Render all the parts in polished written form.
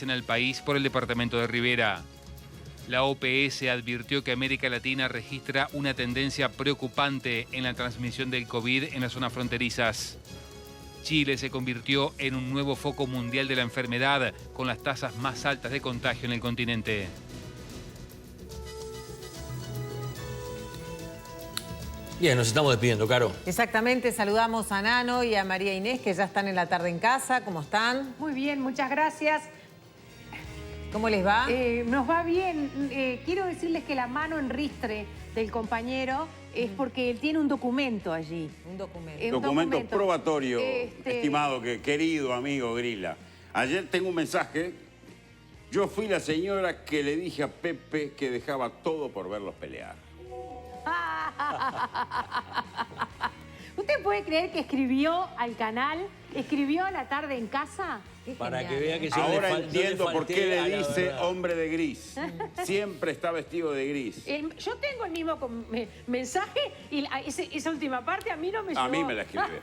en el país por el departamento de Rivera. La OPS advirtió que América Latina registra una tendencia preocupante en la transmisión del COVID en las zonas fronterizas. Chile se convirtió en un nuevo foco mundial de la enfermedad, con las tasas más altas de contagio en el continente. Bien, nos estamos despidiendo, Caro. Exactamente, saludamos a Nano y a María Inés, que ya están en la tarde en casa. ¿Cómo están? Muy bien, muchas gracias. ¿Cómo les va? Nos va bien. Quiero decirles que la mano en ristre del compañero es porque él tiene un documento allí. Un documento. Documento probatorio, estimado, querido amigo Grila. Ayer tengo un mensaje. Yo fui la señora que le dije a Pepe que dejaba todo por verlos pelear. ¿Usted puede creer que escribió al canal, escribió a la tarde en casa? Para que vea que yo ahora no entiendo por qué falté a le la dice verdad. hombre de gris. Siempre está vestido de gris. Yo tengo el mismo mensaje y esa última parte a mí no me llegó. A mí me la escribe.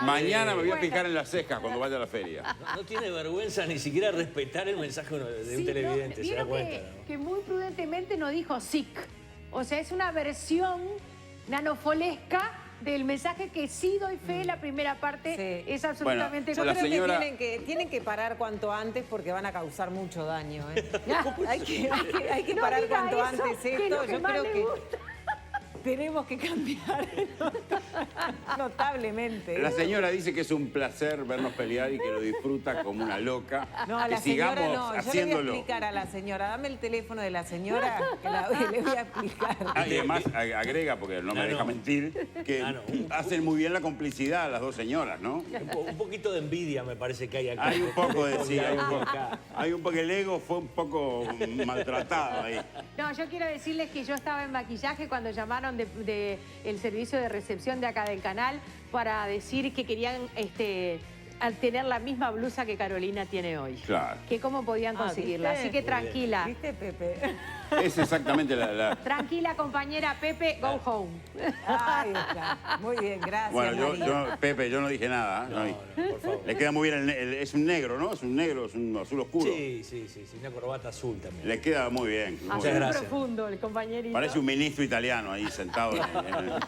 Mañana me voy a picar en las cejas cuando vaya a la feria. No tiene vergüenza ni siquiera respetar el mensaje de un televidente, se da cuenta. ¿No? Que muy prudentemente no dijo SIC. O sea, es una versión nanofolesca del mensaje que sí doy fe, la primera parte es absolutamente... Bueno, Yo creo señora... que tienen que parar cuanto antes porque van a causar mucho daño. hay que No parar diga cuanto eso, antes que esto. lo que Yo más creo le que gusta. tenemos que cambiar notablemente. La señora dice que es un placer vernos pelear y que lo disfruta como una loca. No, a que la señora sigamos no. Yo le voy a haciéndolo. explicar a la señora. Dame el teléfono de la señora que le voy a explicar. Y además agrega, porque no me deja mentir, que hacen muy bien la complicidad las dos señoras, ¿no? Un poquito de envidia me parece que hay acá. Hay un poco de sí, hay un poco, el ego fue un poco maltratado ahí. No, yo quiero decirles que yo estaba en maquillaje cuando llamaron de el servicio de recepción de acá del canal para decir que querían al tener la misma blusa que Carolina tiene hoy. Claro. Que cómo podían conseguirla. ¿viste? Así que tranquila. ¿Viste, Pepe? Es exactamente la... Tranquila, compañera Pepe, go home. Ahí está. Muy bien, gracias. Bueno, Pepe, yo no dije nada. No, por favor. Le queda muy bien, es un negro, ¿no? Es un negro, es un azul oscuro. Sí, una corbata azul también. Le queda muy bien. Muy Azul bien. gracias. profundo el compañerito. Parece un ministro italiano ahí sentado.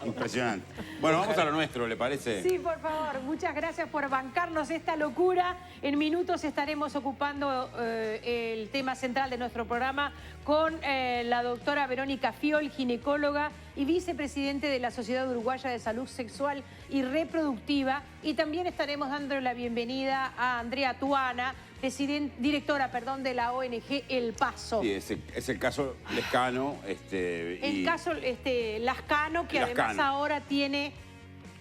Impresionante. Bueno, vamos a lo nuestro, ¿le parece? Sí, por favor. Muchas gracias por bancarnos esta locura. En minutos estaremos ocupando el tema central de nuestro programa con la doctora Verónica Fiol, ginecóloga y vicepresidente de la Sociedad Uruguaya de Salud Sexual y Reproductiva. Y también estaremos dando la bienvenida a Andrea Tuana, directora de la ONG El Paso. Sí, es el caso Lescano. El caso Lascano, que además Lascano. ahora tiene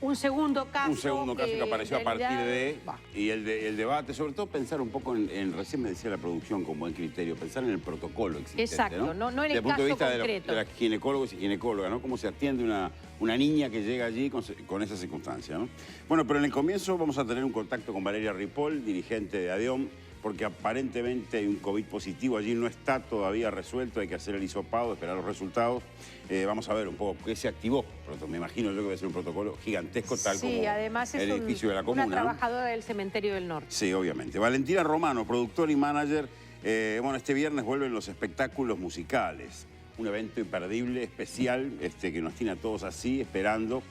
un segundo caso. Un segundo caso que apareció a partir de... Va. Y el debate, sobre todo pensar un poco recién me decía la producción con buen criterio, pensar en el protocolo existente. Exacto, no en el Desde el punto de caso vista concreto. de las ginecólogos y ginecólogas, ¿no? Cómo se atiende una niña que llega allí con esa circunstancia, ¿no? Bueno, pero en el comienzo vamos a tener un contacto con Valeria Ripoll, dirigente de ADEOM, porque aparentemente hay un COVID positivo allí, no está todavía resuelto, hay que hacer el hisopado, esperar los resultados. Vamos a ver un poco qué se activó. Me imagino yo que va a ser un protocolo gigantesco, tal como además es el edificio de la comuna. una trabajadora del Cementerio del Norte. Sí, obviamente. Valentina Romano, productor y manager. Bueno, este viernes vuelven los espectáculos musicales. Un evento imperdible, especial, que nos tiene a todos así, esperando.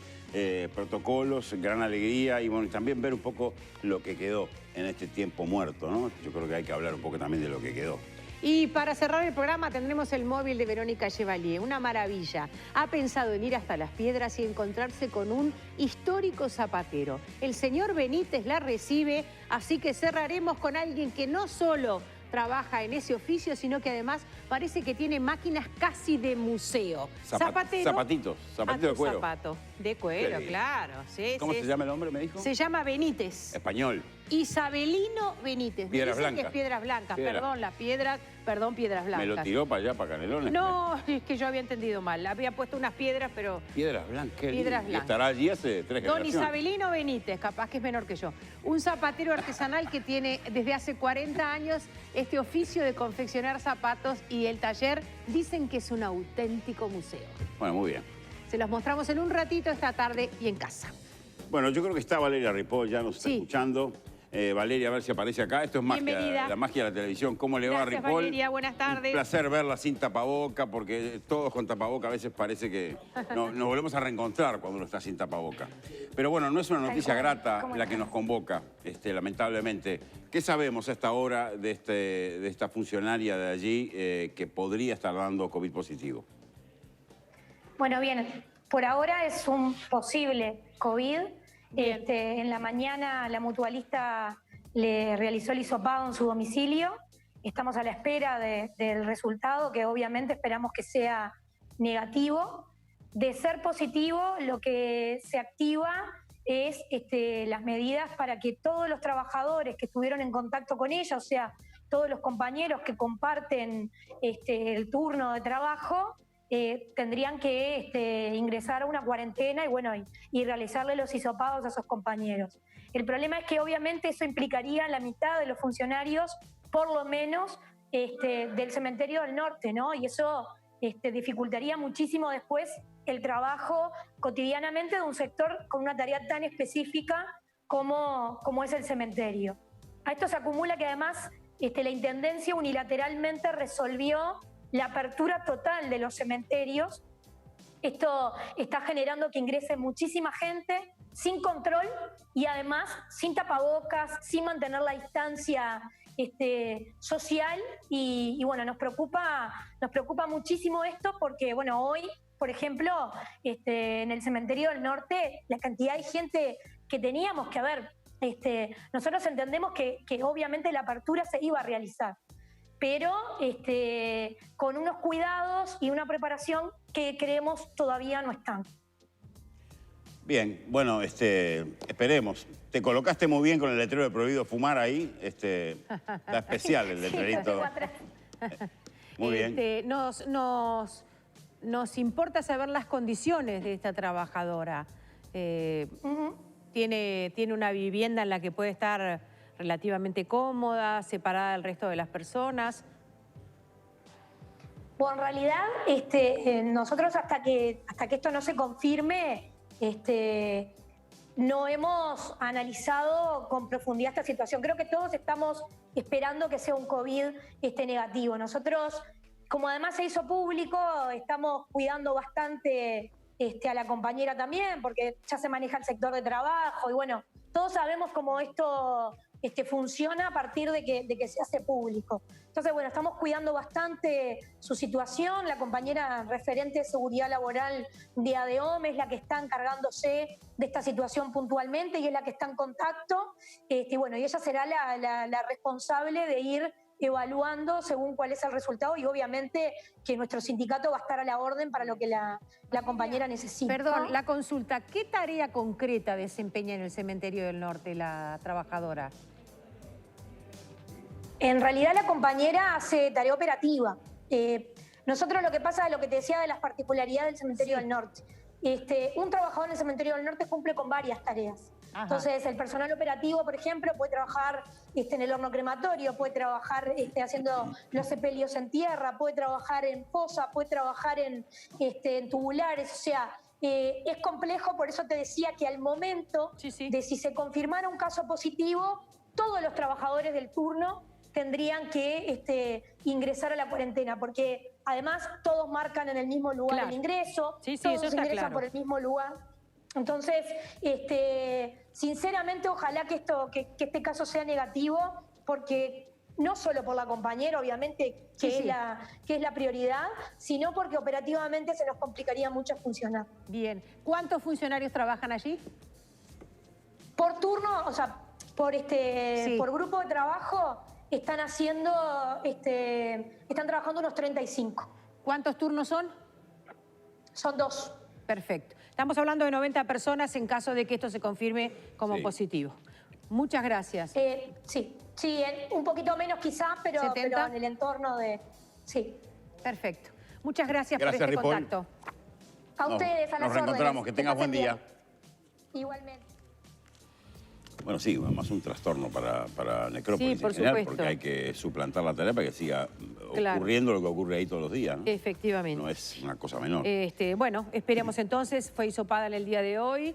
Protocolos, gran alegría y bueno, y también ver un poco lo que quedó en este tiempo muerto, ¿no? Yo creo que hay que hablar un poco también de lo que quedó. Y para cerrar el programa tendremos el móvil de Verónica Chevalier, una maravilla. Ha pensado en ir hasta Las Piedras y encontrarse con un histórico zapatero. El señor Benítez la recibe, así que cerraremos con alguien que no solo trabaja en ese oficio, sino que además parece que tiene máquinas casi de museo. Zapatero. Zapatitos de cuero. Zapato de cuero, claro. Sí, ¿Cómo se llama el hombre, me dijo? Se llama Benítez. Español. Isabelino Benítez. Piedras Dicen Blancas. que es Piedras Blancas. Piedra. Perdón, las piedras, Piedras Blancas. ¿Me lo tiró para allá, para Canelones? No, es que yo había entendido mal. Había puesto unas piedras, pero... Piedras Blancas. Piedras Y Blancas. estará allí hace 3 Don generaciones. Isabelino Benítez, capaz que es menor que yo. Un zapatero artesanal que tiene desde hace 40 años este oficio de confeccionar zapatos y el taller dicen que es un auténtico museo. Bueno, muy bien. Se los mostramos en un ratito esta tarde y en casa. Bueno, yo creo que está Valeria Ripoll, ya nos está Sí. escuchando. Valeria, a ver si aparece acá. Esto es magia, Bienvenida. la magia de la televisión. ¿Cómo le va, Gracias, Ripoll? Valeria, buenas tardes. Un placer verla sin tapaboca, porque todos con tapaboca a veces parece que nos volvemos a reencontrar cuando uno está sin tapaboca. Pero bueno, no es una noticia grata la que nos convoca, lamentablemente. ¿Qué sabemos a esta hora de esta funcionaria de allí que podría estar dando COVID positivo? Bueno, bien, por ahora es un posible COVID. En la mañana la mutualista le realizó el hisopado en su domicilio. Estamos a la espera del resultado, que obviamente esperamos que sea negativo. De ser positivo, lo que se activa es las medidas para que todos los trabajadores que estuvieron en contacto con ella, o sea, todos los compañeros que comparten el turno de trabajo, tendrían que ingresar a una cuarentena y realizarle los hisopados a esos compañeros. El problema es que obviamente eso implicaría la mitad de los funcionarios, por lo menos, del Cementerio del Norte, ¿no? Y eso dificultaría muchísimo después el trabajo cotidianamente de un sector con una tarea tan específica como es el cementerio. A esto se acumula que además la Intendencia unilateralmente resolvió la apertura total de los cementerios. Esto está generando que ingrese muchísima gente sin control y además sin tapabocas, sin mantener la distancia social y bueno, nos preocupa muchísimo esto porque bueno, hoy, por ejemplo, en el Cementerio del Norte, la cantidad de gente que teníamos que ver, nosotros entendemos que obviamente la apertura se iba a realizar, pero con unos cuidados y una preparación que creemos todavía no están. Bien, bueno, esperemos. Te colocaste muy bien con el letrero de prohibido fumar ahí. Está especial el letrerito. Muy bien. Nos importa saber las condiciones de esta trabajadora. Tiene una vivienda en la que puede estar relativamente cómoda, separada del resto de las personas. Bueno, en realidad, nosotros hasta que esto no se confirme, no hemos analizado con profundidad esta situación. Creo que todos estamos esperando que sea un COVID negativo. Nosotros, como además se hizo público, estamos cuidando bastante a la compañera también, porque ya se maneja el sector de trabajo y bueno, todos sabemos cómo esto funciona a partir de que se hace público. Entonces, bueno, estamos cuidando bastante su situación. La compañera referente de seguridad laboral de ADEOM es la que está encargándose de esta situación puntualmente y es la que está en contacto. Bueno, y ella será la responsable de ir evaluando según cuál es el resultado y obviamente que nuestro sindicato va a estar a la orden para lo que la compañera necesite. Perdón, la consulta, ¿qué tarea concreta desempeña en el Cementerio del Norte la trabajadora? En realidad la compañera hace tarea operativa. Nosotros lo que pasa, lo que te decía de las particularidades del Cementerio del Norte. Un trabajador en el Cementerio del Norte cumple con varias tareas. Ajá. Entonces, el personal operativo, por ejemplo, puede trabajar en el horno crematorio, puede trabajar haciendo los sepelios en tierra, puede trabajar en fosa, puede trabajar en tubulares, o sea, es complejo, por eso te decía que al momento de si se confirmara un caso positivo, todos los trabajadores del turno tendrían que ingresar a la cuarentena, porque además todos marcan en el mismo lugar el ingreso, todos eso ingresan por el mismo lugar. Entonces, sinceramente, ojalá que este caso sea negativo, porque no solo por la compañera, obviamente, que es la prioridad, sino porque operativamente se nos complicaría mucho funcionar. Bien. ¿Cuántos funcionarios trabajan allí? Por turno, o sea, por grupo de trabajo, están trabajando unos 35. ¿Cuántos turnos son? Son 2. Perfecto. Estamos hablando de 90 personas en caso de que esto se confirme como positivo. Muchas gracias. Sí, un poquito menos quizás, pero en el entorno de... Sí. Perfecto. Muchas gracias por este Ripoll. contacto. A ustedes, a las Nos reencontramos, que tengas buen día. Igualmente. Bueno, sí, más un trastorno para Necrópolis Sí, por en general, supuesto. porque hay que suplantar la tarea para que siga ocurriendo lo que ocurre ahí todos los días, ¿no? Efectivamente. No es una cosa menor. Bueno, esperemos entonces, fue hisopada en el día de hoy,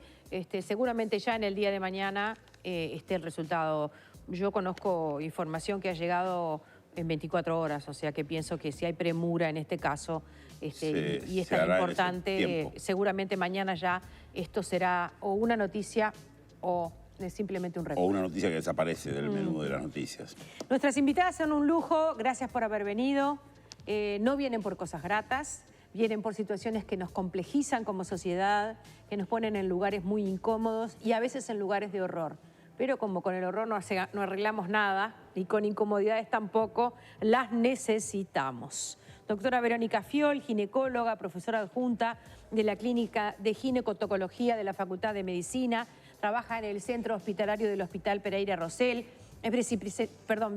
seguramente ya en el día de mañana esté el resultado. Yo conozco información que ha llegado en 24 horas, o sea que pienso que si hay premura en este caso y es tan importante, seguramente mañana ya esto será o una noticia o simplemente un recuerdo. O una noticia que desaparece del menú de las noticias. Nuestras invitadas son un lujo, gracias por haber venido. No vienen por cosas gratas, vienen por situaciones que nos complejizan como sociedad, que nos ponen en lugares muy incómodos y a veces en lugares de horror. Pero como con el horror no arreglamos nada y con incomodidades tampoco, las necesitamos. Doctora Verónica Fiol, ginecóloga, profesora adjunta de la Clínica de Ginecotocología de la Facultad de Medicina, trabaja en el Centro Hospitalario del Hospital Pereira Rosell, es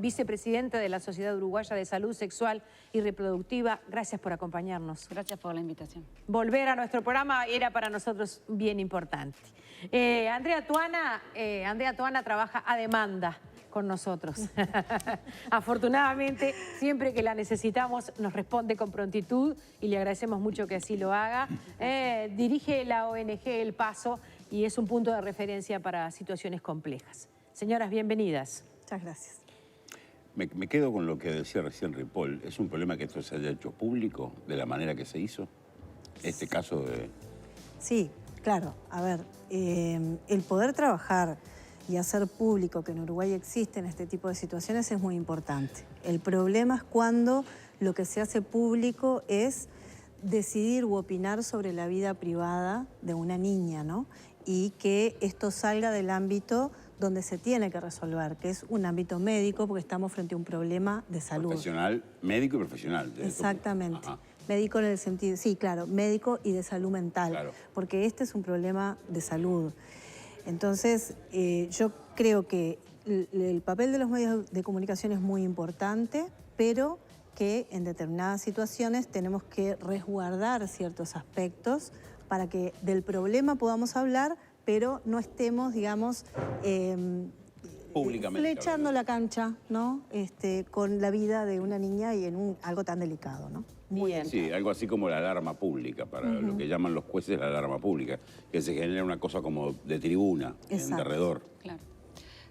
vicepresidenta de la Sociedad Uruguaya de Salud Sexual y Reproductiva. Gracias por acompañarnos. Gracias por la invitación. Volver a nuestro programa era para nosotros bien importante. Andrea Tuana trabaja a demanda con nosotros. Afortunadamente, siempre que la necesitamos, nos responde con prontitud y le agradecemos mucho que así lo haga. Dirige la ONG El Paso y es un punto de referencia para situaciones complejas. Señoras, bienvenidas. Muchas gracias. Me quedo con lo que decía recién Ripoll. ¿Es un problema que esto se haya hecho público de la manera que se hizo? Este caso de... Sí, claro. A ver, el poder trabajar y hacer público que en Uruguay existen este tipo de situaciones es muy importante. El problema es cuando lo que se hace público es decidir u opinar sobre la vida privada de una niña, ¿no? Y que esto salga del ámbito donde se tiene que resolver, que es un ámbito médico, porque estamos frente a un problema de salud. Profesional, médico y profesional. Exactamente. Médico en el sentido, sí, claro, médico y de salud mental, claro, porque este es un problema de salud. Entonces, yo creo que el papel de los medios de comunicación es muy importante, pero que en determinadas situaciones tenemos que resguardar ciertos aspectos para que del problema podamos hablar, pero no estemos, digamos, públicamente flechando la cancha, ¿no? Con la vida de una niña y en algo tan delicado, ¿no? Muy bien. Sí, algo así como la alarma pública, para lo que llaman los jueces la alarma pública, que se genera una cosa como de tribuna, en derredor. Claro.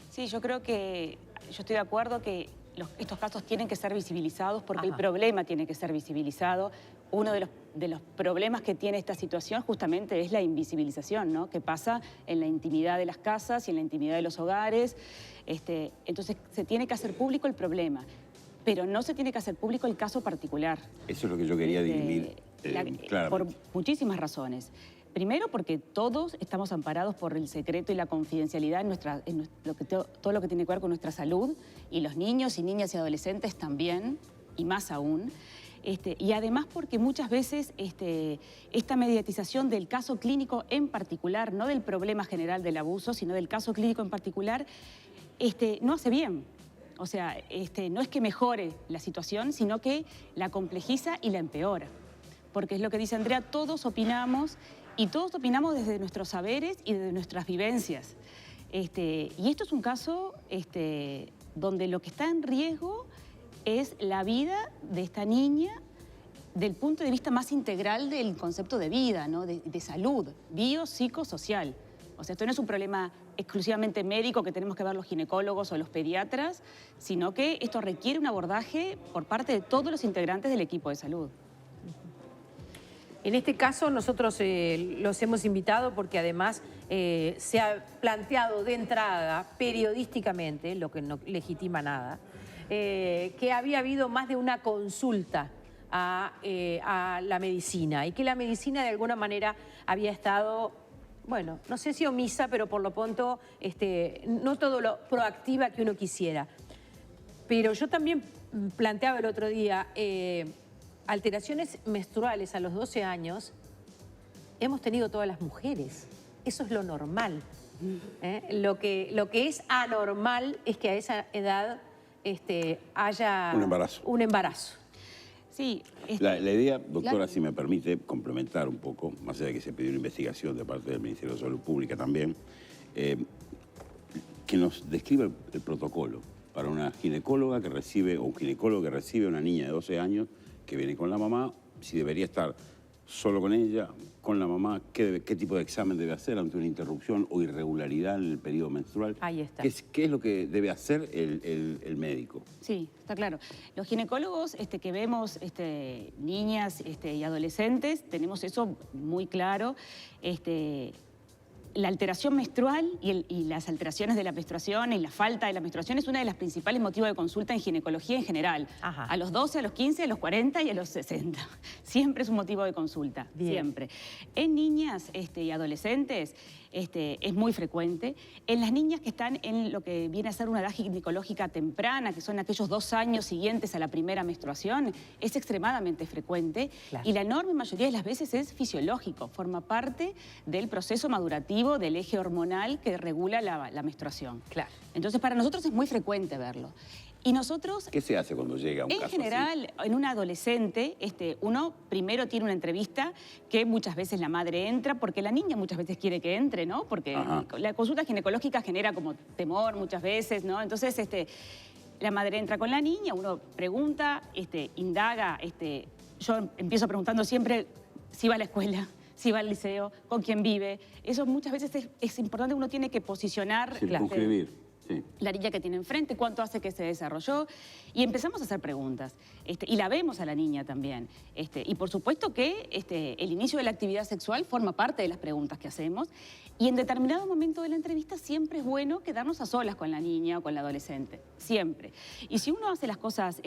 Sí, yo creo que, yo estoy de acuerdo que estos casos tienen que ser visibilizados porque el problema tiene que ser visibilizado. Uno de los problemas que tiene esta situación justamente es la invisibilización, ¿no? Que pasa en la intimidad de las casas y en la intimidad de los hogares. Entonces se tiene que hacer público el problema, pero no se tiene que hacer público el caso particular. Eso es lo que yo quería dirimir claramente. Por muchísimas razones. Primero, porque todos estamos amparados por el secreto y la confidencialidad en todo lo que tiene que ver con nuestra salud, y los niños y niñas y adolescentes también, y más aún. Y además porque muchas veces esta mediatización del caso clínico en particular, no del problema general del abuso, sino del caso clínico en particular, no hace bien. O sea, no es que mejore la situación, sino que la complejiza y la empeora. Porque es lo que dice Andrea, todos opinamos, y todos opinamos desde nuestros saberes y desde nuestras vivencias. Y esto es un caso donde lo que está en riesgo es la vida de esta niña del punto de vista más integral del concepto de vida, ¿no? de salud, biopsicosocial. O sea, esto no es un problema exclusivamente médico que tenemos que ver los ginecólogos o los pediatras, sino que esto requiere un abordaje por parte de todos los integrantes del equipo de salud. En este caso nosotros los hemos invitado porque además se ha planteado de entrada periodísticamente, lo que no legitima nada, que había habido más de una consulta a la medicina y que la medicina de alguna manera había estado, bueno, no sé si omisa, pero por lo pronto no todo lo proactiva que uno quisiera. Pero yo también planteaba el otro día, alteraciones menstruales a los 12 años hemos tenido todas las mujeres. Eso es lo normal. Lo que es anormal es que a esa edad haya un embarazo. Sí, la idea, doctora, claro, si me permite complementar un poco, más allá de que se pidió una investigación de parte del Ministerio de Salud Pública también, que nos describa el protocolo para una ginecóloga que recibe, o un ginecólogo que recibe a una niña de 12 años que viene con la mamá, si debería estar solo con ella, con la mamá, qué tipo de examen debe hacer ante una interrupción o irregularidad en el periodo menstrual. Ahí está. ¿Qué es lo que debe hacer el médico? Sí, está claro. Los ginecólogos que vemos niñas y adolescentes, tenemos eso muy claro. La alteración menstrual y las alteraciones de la menstruación y la falta de la menstruación es uno de los principales motivos de consulta en ginecología en general. Ajá. A los 12, a los 15, a los 40 y a los 60. Siempre es un motivo de consulta, Bien. siempre. En niñas y adolescentes es muy frecuente. En las niñas que están en lo que viene a ser una edad ginecológica temprana, que son aquellos 2 años siguientes a la primera menstruación, es extremadamente frecuente. Claro. Y la enorme mayoría de las veces es fisiológico, forma parte del proceso madurativo del eje hormonal que regula la menstruación. Claro. Entonces, para nosotros es muy frecuente verlo. Y nosotros, ¿Qué se hace cuando llega un en caso general, en un adolescente, uno primero tiene una entrevista que muchas veces la madre entra, porque la niña muchas veces quiere que entre, ¿no? Porque Ajá. la consulta ginecológica genera como temor muchas veces, ¿no? Entonces, la madre entra con la niña, uno pregunta, indaga, yo empiezo preguntando siempre si va a la escuela, si va al liceo, con quién vive. Eso muchas veces es importante, uno tiene que posicionar circunscribir? Sí. la niña que tiene enfrente, cuánto hace que se desarrolló, y empezamos a hacer preguntas. Y la vemos a la niña también. Y por supuesto que el inicio de la actividad sexual forma parte de las preguntas que hacemos, y en determinado momento de la entrevista siempre es bueno quedarnos a solas con la niña o con la adolescente, siempre. Y si uno hace las cosas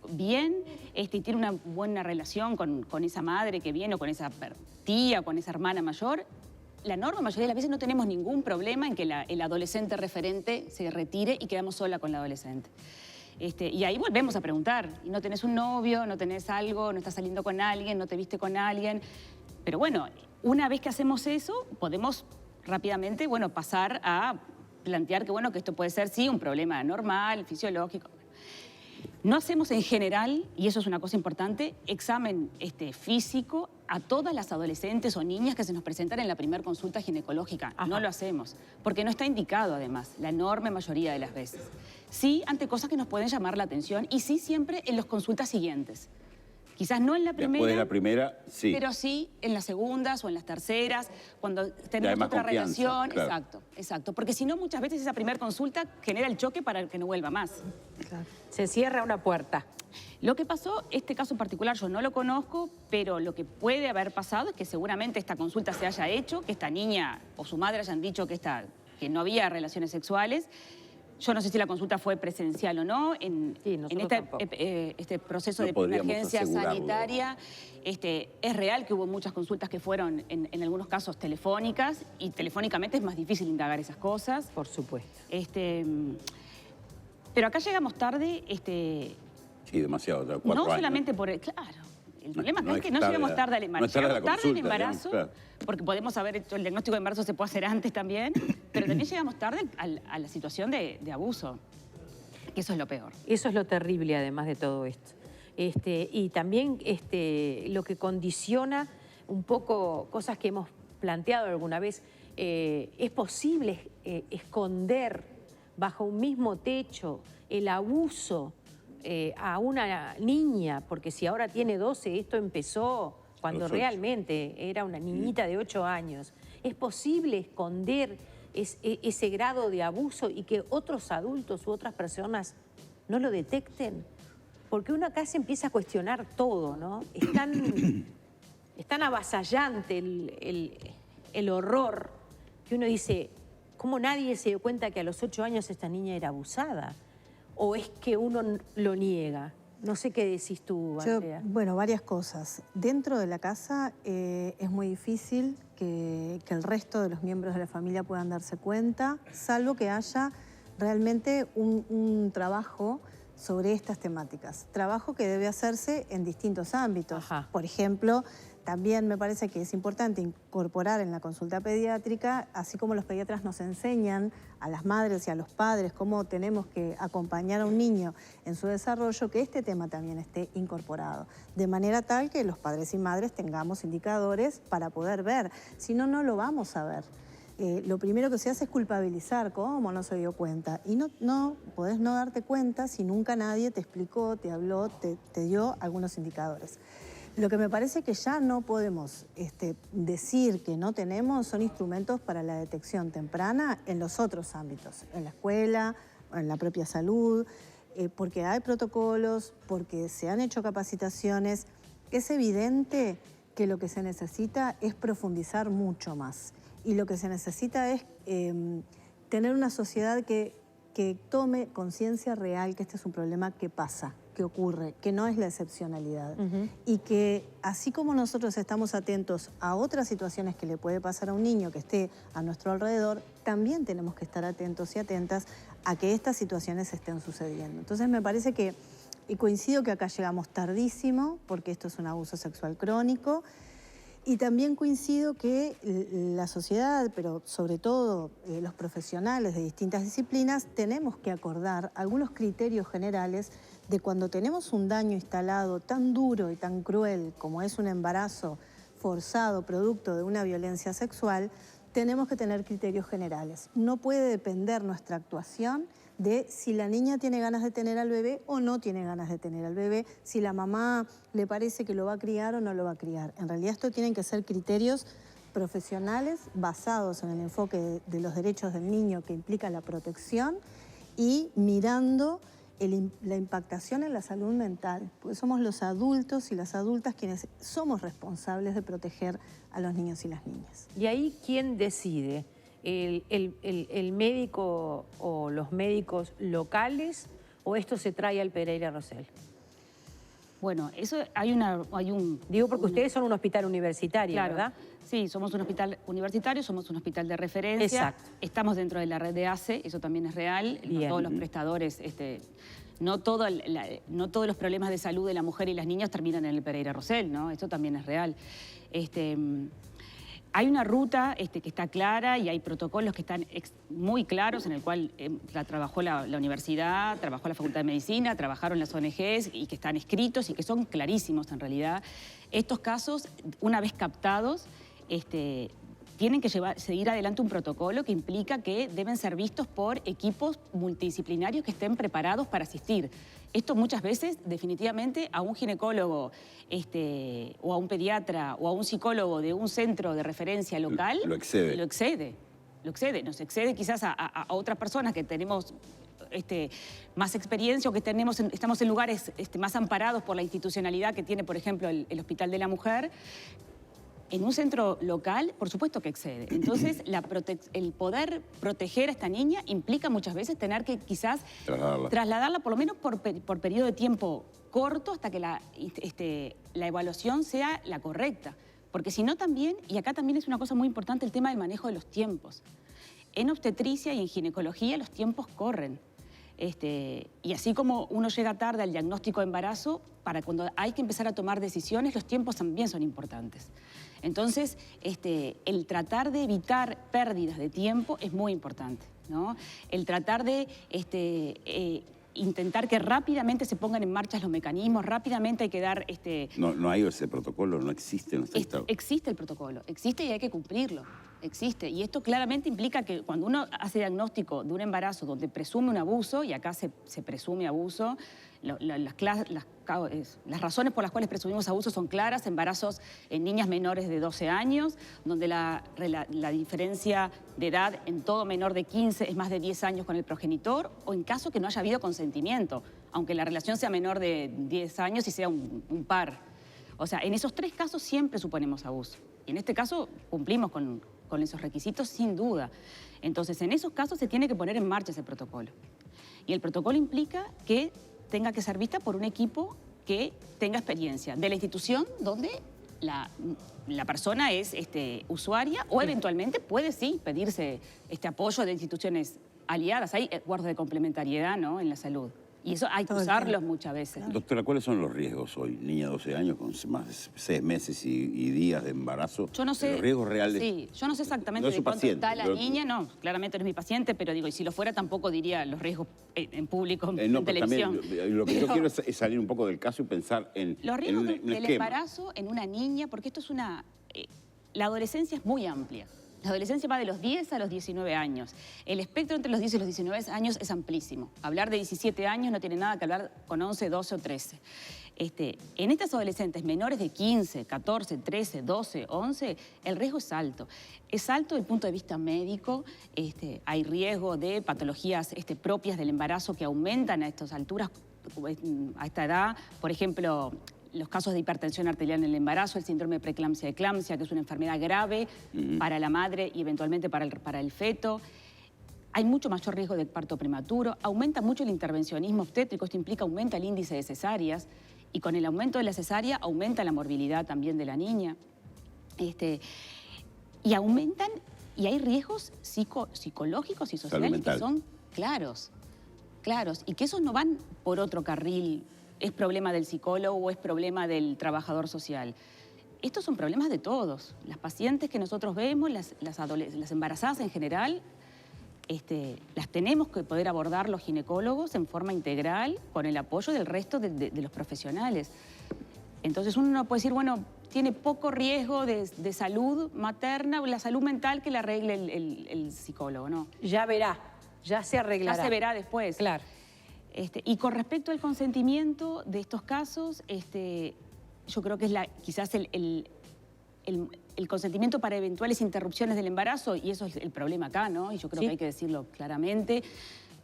bien, y tiene una buena relación con esa madre que viene, o con esa tía, o con esa hermana mayor, la enorme mayoría de las veces no tenemos ningún problema en que el adolescente referente se retire y quedamos sola con la adolescente. Y ahí volvemos a preguntar. ¿Y no tenés un novio? ¿No tenés algo? ¿No estás saliendo con alguien? ¿No te viste con alguien? Pero bueno, una vez que hacemos eso, podemos rápidamente, pasar a plantear que esto puede ser, sí, un problema normal, fisiológico. No hacemos en general, y eso es una cosa importante, examen físico a todas las adolescentes o niñas que se nos presentan en la primera consulta ginecológica. Ajá. No lo hacemos, porque no está indicado además, la enorme mayoría de las veces. Sí, ante cosas que nos pueden llamar la atención, y sí siempre en las consultas siguientes. Quizás no en la primera. Después de la primera, sí. Pero sí en las segundas o en las terceras, cuando tenemos más otra confianza, relación. claro. Exacto. Porque si no, muchas veces esa primera consulta genera el choque para que no vuelva más. Claro. Se cierra una puerta. Lo que pasó, este caso en particular yo no lo conozco, pero lo que puede haber pasado es que seguramente esta consulta se haya hecho, que esta niña o su madre hayan dicho que no había relaciones sexuales. Yo no sé si la consulta fue presencial o no. En este proceso de emergencia sanitaria, es real que hubo muchas consultas que fueron, en algunos casos, telefónicas, y telefónicamente es más difícil indagar esas cosas. Por supuesto. Pero acá llegamos tarde. Sí, demasiado, 4 años. No solamente por Claro. El problema acá no es que es no tarde, llegamos tarde al embarazo. no es tarde la Llegamos tarde al consulta, embarazo, digamos, porque podemos saber, el diagnóstico de embarazo se puede hacer antes también, pero también llegamos tarde a la situación de abuso, que eso es lo peor. Eso es lo terrible, además de todo esto. Y también lo que condiciona un poco cosas que hemos planteado alguna vez, es posible esconder bajo un mismo techo el abuso a una niña, porque si ahora tiene 12, esto empezó cuando realmente era una niñita de 8 años. ¿Es posible esconder ese grado de abuso y que otros adultos u otras personas no lo detecten? Porque uno acá se empieza a cuestionar todo, ¿no? Es tan avasallante el horror que uno dice, ¿cómo nadie se dio cuenta que a los 8 años esta niña era abusada? ¿O es que uno lo niega? No sé qué decís tú, Andrea. Bueno, varias cosas. Dentro de la casa es muy difícil que el resto de los miembros de la familia puedan darse cuenta, salvo que haya realmente un trabajo sobre estas temáticas. Trabajo que debe hacerse en distintos ámbitos. Ajá. Por ejemplo, también me parece que es importante incorporar en la consulta pediátrica, así como los pediatras nos enseñan a las madres y a los padres cómo tenemos que acompañar a un niño en su desarrollo, que este tema también esté incorporado, de manera tal que los padres y madres tengamos indicadores para poder ver, si no, no lo vamos a ver. Lo primero que se hace es culpabilizar, ¿cómo no se dio cuenta? Y no podés no darte cuenta si nunca nadie te explicó, te habló, te dio algunos indicadores. Lo que me parece que ya no podemos decir que no tenemos son instrumentos para la detección temprana en los otros ámbitos, en la escuela, en la propia salud, porque hay protocolos, porque se han hecho capacitaciones. Es evidente que lo que se necesita es profundizar mucho más y lo que se necesita es tener una sociedad que tome conciencia real que este es un problema que pasa, que ocurre, que no es la excepcionalidad. Y que así como nosotros estamos atentos a otras situaciones que le puede pasar a un niño que esté a nuestro alrededor, también tenemos que estar atentos y atentas a que estas situaciones estén sucediendo. Entonces me parece que, y coincido que acá llegamos tardísimo, porque esto es un abuso sexual crónico, y también coincido que la sociedad, pero sobre todo los profesionales de distintas disciplinas, tenemos que acordar algunos criterios generales de cuando tenemos un daño instalado tan duro y tan cruel como es un embarazo forzado producto de una violencia sexual, tenemos que tener criterios generales. No puede depender nuestra actuación de si la niña tiene ganas de tener al bebé o no tiene ganas de tener al bebé, si la mamá le parece que lo va a criar o no lo va a criar. En realidad esto tienen que ser criterios profesionales basados en el enfoque de los derechos del niño que implica la protección y mirando la impactación en la salud mental, porque somos los adultos y las adultas quienes somos responsables de proteger a los niños y las niñas. ¿Y ahí quién decide? ¿El médico o los médicos locales o esto se trae al Pereira Rosell? Bueno, eso Digo porque ustedes son un hospital universitario, claro, ¿verdad? Sí, somos un hospital universitario, somos un hospital de referencia. Exacto. Estamos dentro de la red de ACE, eso también es real. Bien. No todos los prestadores, no todos los problemas de salud de la mujer y las niñas terminan en el Pereira Rosell, ¿no? Esto también es real. Hay una ruta que está clara y hay protocolos que están muy claros en el cual trabajó la universidad, trabajó la Facultad de Medicina, trabajaron las ONGs y que están escritos y que son clarísimos en realidad. Estos casos, una vez captados, tienen que seguir adelante un protocolo que implica que deben ser vistos por equipos multidisciplinarios que estén preparados para asistir. Esto muchas veces, definitivamente, a un ginecólogo o a un pediatra o a un psicólogo de un centro de referencia local lo excede. Nos excede quizás a otras personas que tenemos más experiencia o que estamos en lugares más amparados por la institucionalidad que tiene, por ejemplo, el Hospital de la Mujer. En un centro local, por supuesto que excede. Entonces, el poder proteger a esta niña implica muchas veces tener que quizás trasladarla por lo menos por periodo de tiempo corto hasta que la evaluación sea la correcta. Porque si no también, y acá también es una cosa muy importante, el tema del manejo de los tiempos. En obstetricia y en ginecología los tiempos corren. Y así como uno llega tarde al diagnóstico de embarazo, para cuando hay que empezar a tomar decisiones, los tiempos también son importantes. Entonces, el tratar de evitar pérdidas de tiempo es muy importante, ¿no? El tratar de intentar que rápidamente se pongan en marcha los mecanismos, rápidamente hay que dar... No hay ese protocolo, no existe. No está... Existe el protocolo, existe y hay que cumplirlo. Existe. Y esto claramente implica que cuando uno hace diagnóstico de un embarazo donde presume un abuso, y acá se presume abuso, las razones por las cuales presumimos abuso son claras: embarazos en niñas menores de 12 años, donde la diferencia de edad en todo menor de 15 es más de 10 años con el progenitor, o en caso que no haya habido consentimiento, aunque la relación sea menor de 10 años y sea un par. O sea, en esos tres casos siempre suponemos abuso. Y en este caso cumplimos con esos requisitos sin duda. Entonces, en esos casos se tiene que poner en marcha ese protocolo. Y el protocolo implica que tenga que ser vista por un equipo que tenga experiencia de la institución donde la persona es usuaria, o eventualmente puede sí pedirse apoyo de instituciones aliadas. Hay acuerdos de complementariedad, ¿no?, en la salud. Y eso hay que usarlos muchas veces. Doctora, ¿cuáles son los riesgos hoy? Niña de 12 años con más de 6 meses y días de embarazo. Yo no sé. Los riesgos reales. Sí, yo no sé exactamente de cuánto está la niña. No, claramente no es mi paciente, pero digo, y si lo fuera tampoco diría los riesgos en público, en televisión. También, lo que yo quiero es salir un poco del caso y pensar en los riesgos un del embarazo en una niña, porque esto es la adolescencia es muy amplia. La adolescencia va de los 10 a los 19 años. El espectro entre los 10 y los 19 años es amplísimo. Hablar de 17 años no tiene nada que hablar con 11, 12 o 13. En estas adolescentes menores de 15, 14, 13, 12, 11, el riesgo es alto. Es alto desde el punto de vista médico. Hay riesgo de patologías propias del embarazo que aumentan a estas alturas, a esta edad. Por ejemplo, los casos de hipertensión arterial en el embarazo, el síndrome de preeclampsia-eclampsia, que es una enfermedad grave para la madre y eventualmente para el feto. Hay mucho mayor riesgo de parto prematuro. Aumenta mucho el intervencionismo obstétrico. Esto aumenta el índice de cesáreas. Y con el aumento de la cesárea aumenta la morbilidad también de la niña. Y hay riesgos psicológicos y sociales que son claros. Y que esos no van por otro carril. Es problema del psicólogo o es problema del trabajador social. Estos son problemas de todos. Las pacientes que nosotros vemos, las embarazadas en general, las tenemos que poder abordar los ginecólogos en forma integral con el apoyo del resto de los profesionales. Entonces uno no puede decir, bueno, tiene poco riesgo de salud materna o la salud mental que le arregle el psicólogo, ¿no? Ya verá, ya se arreglará. Ya se verá después. Claro. Y con respecto al consentimiento de estos casos, yo creo que es quizás el consentimiento para eventuales interrupciones del embarazo, y eso es el problema acá, ¿no? Y yo creo que hay que decirlo claramente.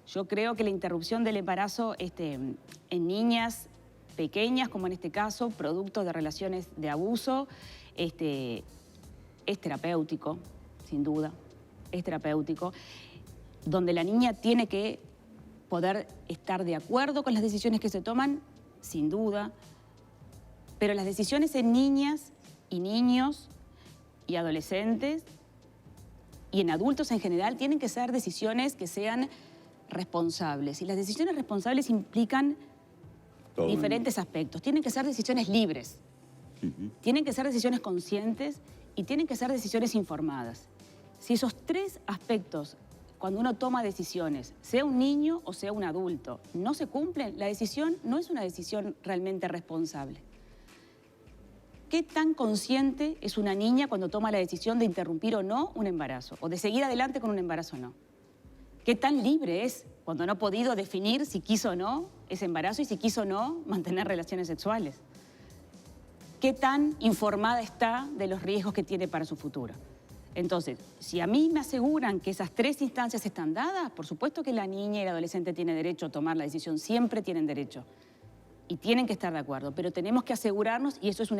Yo creo que la interrupción del embarazo en niñas pequeñas, como en este caso, producto de relaciones de abuso, es terapéutico, sin duda, es terapéutico, donde la niña tiene que poder estar de acuerdo con las decisiones que se toman, sin duda, pero las decisiones en niñas y niños y adolescentes y en adultos en general tienen que ser decisiones que sean responsables. Y las decisiones responsables implican diferentes aspectos. Tienen que ser decisiones libres, tienen que ser decisiones conscientes y tienen que ser decisiones informadas. Si esos tres aspectos, cuando uno toma decisiones, sea un niño o sea un adulto, no se cumplen, la decisión no es una decisión realmente responsable. ¿Qué tan consciente es una niña cuando toma la decisión de interrumpir o no un embarazo? O de seguir adelante con un embarazo o no. ¿Qué tan libre es cuando no ha podido definir si quiso o no ese embarazo y si quiso o no mantener relaciones sexuales? ¿Qué tan informada está de los riesgos que tiene para su futuro? Entonces, si a mí me aseguran que esas tres instancias están dadas, por supuesto que la niña y el adolescente tienen derecho a tomar la decisión, siempre tienen derecho. Y tienen que estar de acuerdo, pero tenemos que asegurarnos, y eso es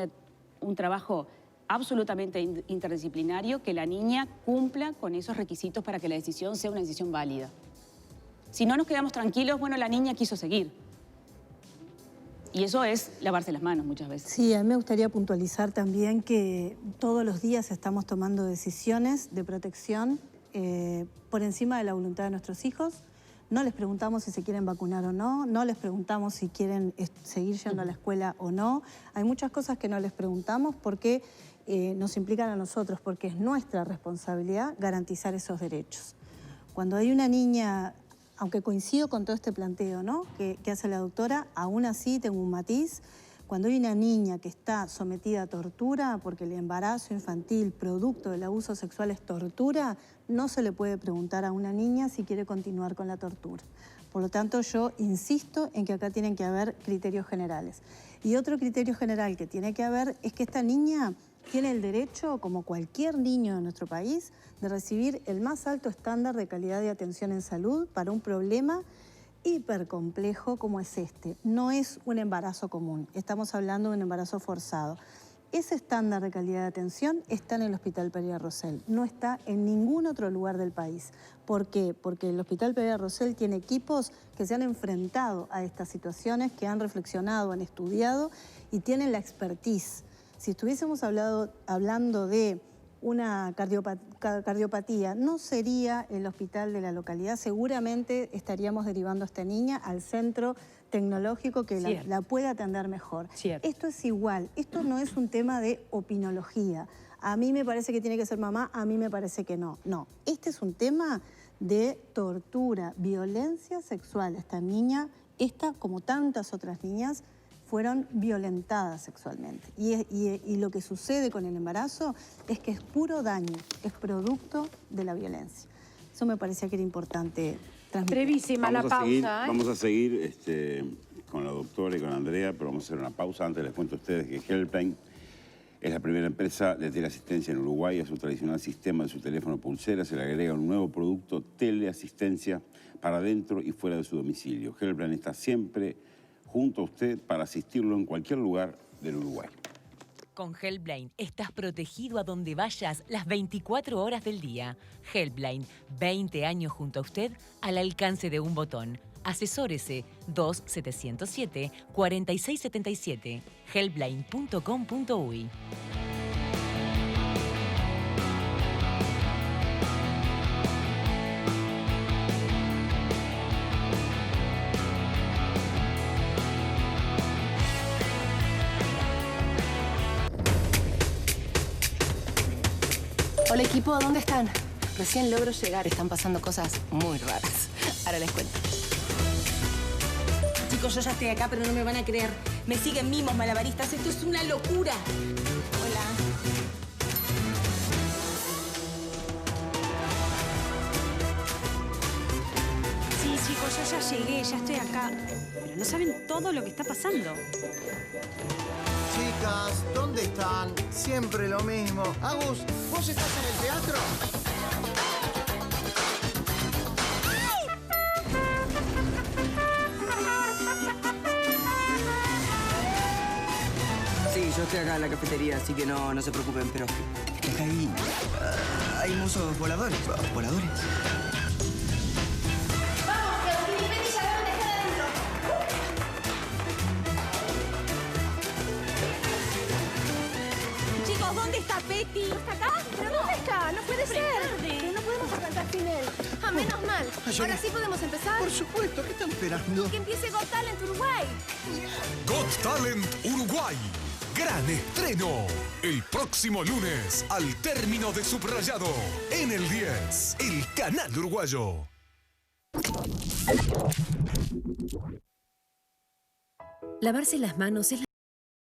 un trabajo absolutamente interdisciplinario, que la niña cumpla con esos requisitos para que la decisión sea una decisión válida. Si no nos quedamos tranquilos, bueno, la niña quiso seguir. Y eso es lavarse las manos muchas veces. Sí, a mí me gustaría puntualizar también que todos los días estamos tomando decisiones de protección por encima de la voluntad de nuestros hijos. No les preguntamos si se quieren vacunar o no, no les preguntamos si quieren seguir yendo a la escuela o no. Hay muchas cosas que no les preguntamos porque nos implican a nosotros, porque es nuestra responsabilidad garantizar esos derechos. Cuando hay una niña, aunque coincido con todo este planteo, ¿no?, que hace la doctora, aún así tengo un matiz. Cuando hay una niña que está sometida a tortura, porque el embarazo infantil producto del abuso sexual es tortura, no se le puede preguntar a una niña si quiere continuar con la tortura. Por lo tanto, yo insisto en que acá tienen que haber criterios generales. Y otro criterio general que tiene que haber es que esta niña tiene el derecho, como cualquier niño de nuestro país, de recibir el más alto estándar de calidad de atención en salud para un problema hipercomplejo como es este. No es un embarazo común, estamos hablando de un embarazo forzado. Ese estándar de calidad de atención está en el Hospital Pereira Rosell, no está en ningún otro lugar del país. ¿Por qué? Porque el Hospital Pereira Rosell tiene equipos que se han enfrentado a estas situaciones, que han reflexionado, han estudiado y tienen la expertise. Si estuviésemos hablando de una cardiopatía, no sería el hospital de la localidad, seguramente estaríamos derivando a esta niña al centro tecnológico que la pueda atender mejor. Esto es igual, esto no es un tema de opinología. A mí me parece que tiene que ser mamá, a mí me parece que no. No, este es un tema de tortura, violencia sexual. Esta niña, como tantas otras niñas, fueron violentadas sexualmente. Y lo que sucede con el embarazo es que es puro daño, es producto de la violencia. Eso me parecía que era importante transmitir. Brevísima la pausa. Vamos a seguir con la doctora y con Andrea, pero vamos a hacer una pausa. Antes les cuento a ustedes que Helpline es la primera empresa de teleasistencia en Uruguay. A su tradicional sistema de su teléfono pulsera se le agrega un nuevo producto, teleasistencia, para dentro y fuera de su domicilio. Helpline está siempre junto a usted para asistirlo en cualquier lugar del Uruguay. Con Helpline estás protegido a donde vayas las 24 horas del día. Helpline, 20 años junto a usted al alcance de un botón. Asesórese 2707-4677. Helpline.com.uy. Hola equipo, ¿dónde están? Recién logro llegar, están pasando cosas muy raras. Ahora les cuento. Chicos, yo ya estoy acá, pero no me van a creer. Me siguen mimos malabaristas, esto es una locura. Hola. Sí, chicos, yo ya llegué, ya estoy acá. Pero no saben todo lo que está pasando. Chicas, ¿dónde están? Siempre lo mismo. Agus, ¿vos estás en el teatro? Sí, yo estoy acá en la cafetería, así que no se preocupen, pero es que acá hay musos voladores. ¿Voladores? ¿Dónde está Betty? ¿No está acá? ¿Pero dónde está? No puede ser. Pero no podemos arrancar sin él. Ah, menos mal. Ahora sí podemos empezar. Por supuesto, ¿qué están esperando? Que empiece Got Talent Uruguay. Got Talent Uruguay. Gran estreno. El próximo lunes, al término de Subrayado, en el 10, el canal uruguayo. Lavarse las manos es